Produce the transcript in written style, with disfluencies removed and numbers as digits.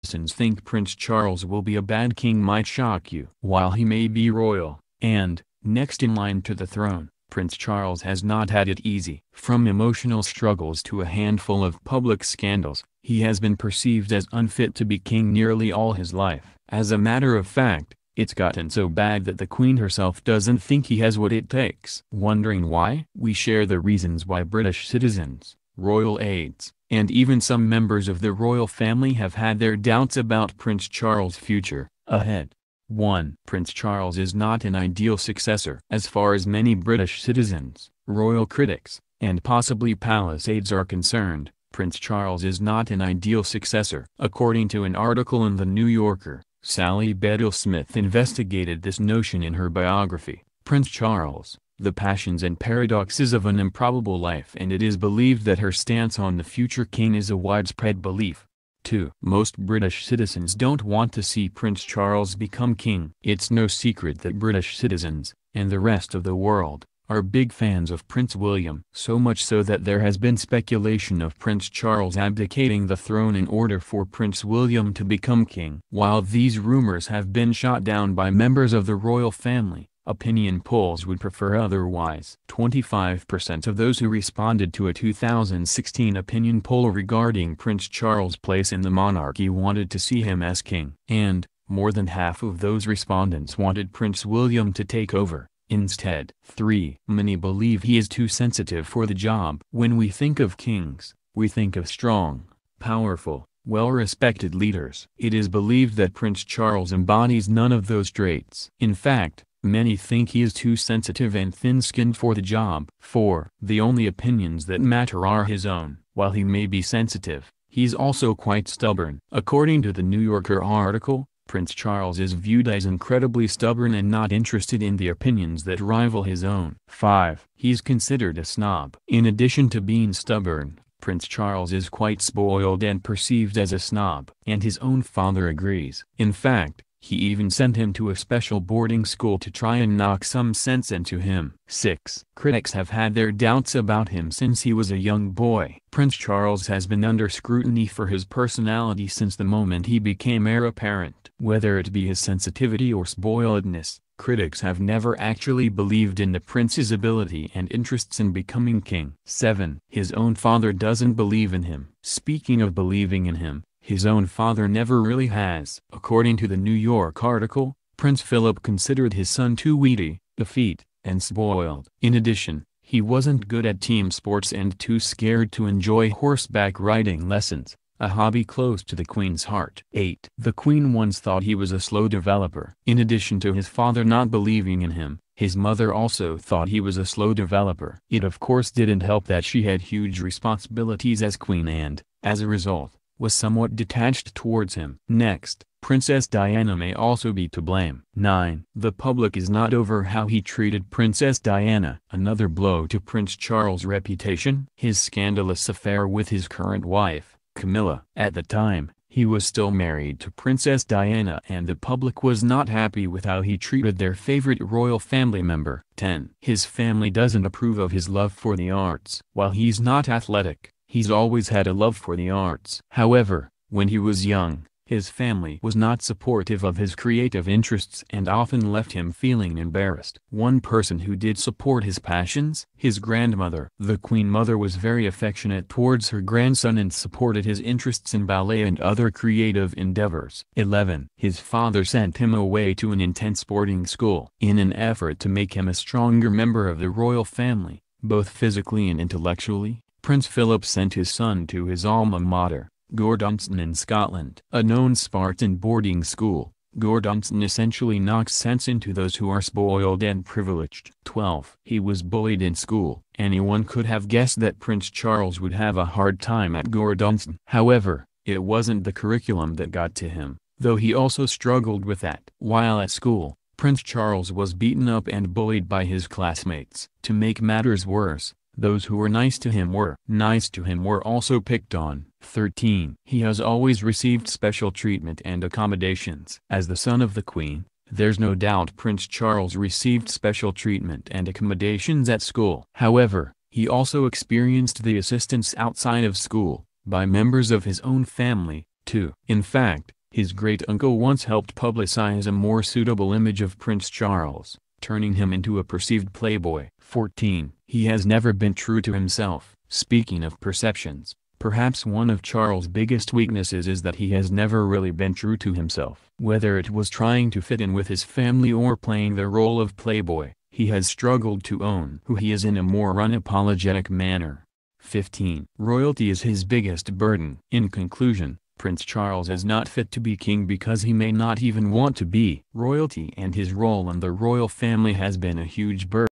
citizens think Prince Charles will be a bad king might shock you. While he may be royal, and, next in line to the throne, Prince Charles has not had it easy. From emotional struggles to a handful of public scandals, he has been perceived as unfit to be king nearly all his life. As a matter of fact, it's gotten so bad that the Queen herself doesn't think he has what it takes. Wondering why? We share the reasons why British citizens, royal aides, and even some members of the royal family have had their doubts about Prince Charles' future ahead. 1. Prince Charles is not an ideal successor. As far as many British citizens, royal critics, and possibly palace aides are concerned, Prince Charles is not an ideal successor. According to an article in The New Yorker, Sally Bedell-Smith investigated this notion in her biography, Prince Charles, The Passions and Paradoxes of an Improbable Life, and it is believed that her stance on the future king is a widespread belief. 2. Most British citizens don't want to see Prince Charles become king. It's no secret that British citizens, and the rest of the world, are big fans of Prince William. So much so that there has been speculation of Prince Charles abdicating the throne in order for Prince William to become king. While these rumors have been shot down by members of the royal family, opinion polls would prefer otherwise. 25% of those who responded to a 2016 opinion poll regarding Prince Charles' place in the monarchy wanted to see him as king. And, more than half of those respondents wanted Prince William to take over instead. 3. Many believe he is too sensitive for the job. When we think of kings, we think of strong, powerful, well-respected leaders. It is believed that Prince Charles embodies none of those traits. In fact, many think he is too sensitive and thin-skinned for the job. 4. The only opinions that matter are his own. While he may be sensitive, he's also quite stubborn. According to the New Yorker article, Prince Charles is viewed as incredibly stubborn and not interested in the opinions that rival his own. 5. He's considered a snob. In addition to being stubborn, Prince Charles is quite spoiled and perceived as a snob. And his own father agrees. In fact, he even sent him to a special boarding school to try and knock some sense into him. 6. Critics have had their doubts about him since he was a young boy. Prince Charles has been under scrutiny for his personality since the moment he became heir apparent. Whether it be his sensitivity or spoiledness, critics have never actually believed in the prince's ability and interests in becoming king. 7. His own father doesn't believe in him. Speaking of believing in him, his own father never really has. According to the New York article, Prince Philip considered his son too weedy, effete, and spoiled. In addition, he wasn't good at team sports and too scared to enjoy horseback riding lessons, a hobby close to the Queen's heart. 8. The Queen once thought he was a slow developer. In addition to his father not believing in him, his mother also thought he was a slow developer. It of course didn't help that she had huge responsibilities as Queen and, as a result, was somewhat detached towards him. Next, Princess Diana may also be to blame. 9. The public is not over how he treated Princess Diana. Another blow to Prince Charles' reputation. His scandalous affair with his current wife, Camilla. At the time, he was still married to Princess Diana and the public was not happy with how he treated their favorite royal family member. 10. His family doesn't approve of his love for the arts. While he's not athletic, he's always had a love for the arts. However, when he was young, his family was not supportive of his creative interests and often left him feeling embarrassed. One person who did support his passions, his grandmother. The Queen Mother was very affectionate towards her grandson and supported his interests in ballet and other creative endeavors. 11. His father sent him away to an intense boarding school. In an effort to make him a stronger member of the royal family, both physically and intellectually, Prince Philip sent his son to his alma mater, Gordonstoun in Scotland. A known Spartan boarding school, Gordonstoun essentially knocks sense into those who are spoiled and privileged. 12. He was bullied in school. Anyone could have guessed that Prince Charles would have a hard time at Gordonstoun. However, it wasn't the curriculum that got to him, though he also struggled with that. While at school, Prince Charles was beaten up and bullied by his classmates. To make matters worse, those who were nice to him were also picked on. 13. He has always received special treatment and accommodations. As the son of the Queen, there's no doubt Prince Charles received special treatment and accommodations at school. However, he also experienced the assistance outside of school, by members of his own family, too. In fact, His great-uncle once helped publicize a more suitable image of Prince Charles, turning him into a perceived playboy. 14. He has never been true to himself. Speaking of perceptions, perhaps one of Charles' biggest weaknesses is that he has never really been true to himself. Whether it was trying to fit in with his family or playing the role of playboy, he has struggled to own who he is in a more unapologetic manner. 15. Royalty is his biggest burden. In conclusion, Prince Charles is not fit to be king because he may not even want to be. Royalty and his role in the royal family has been a huge burden.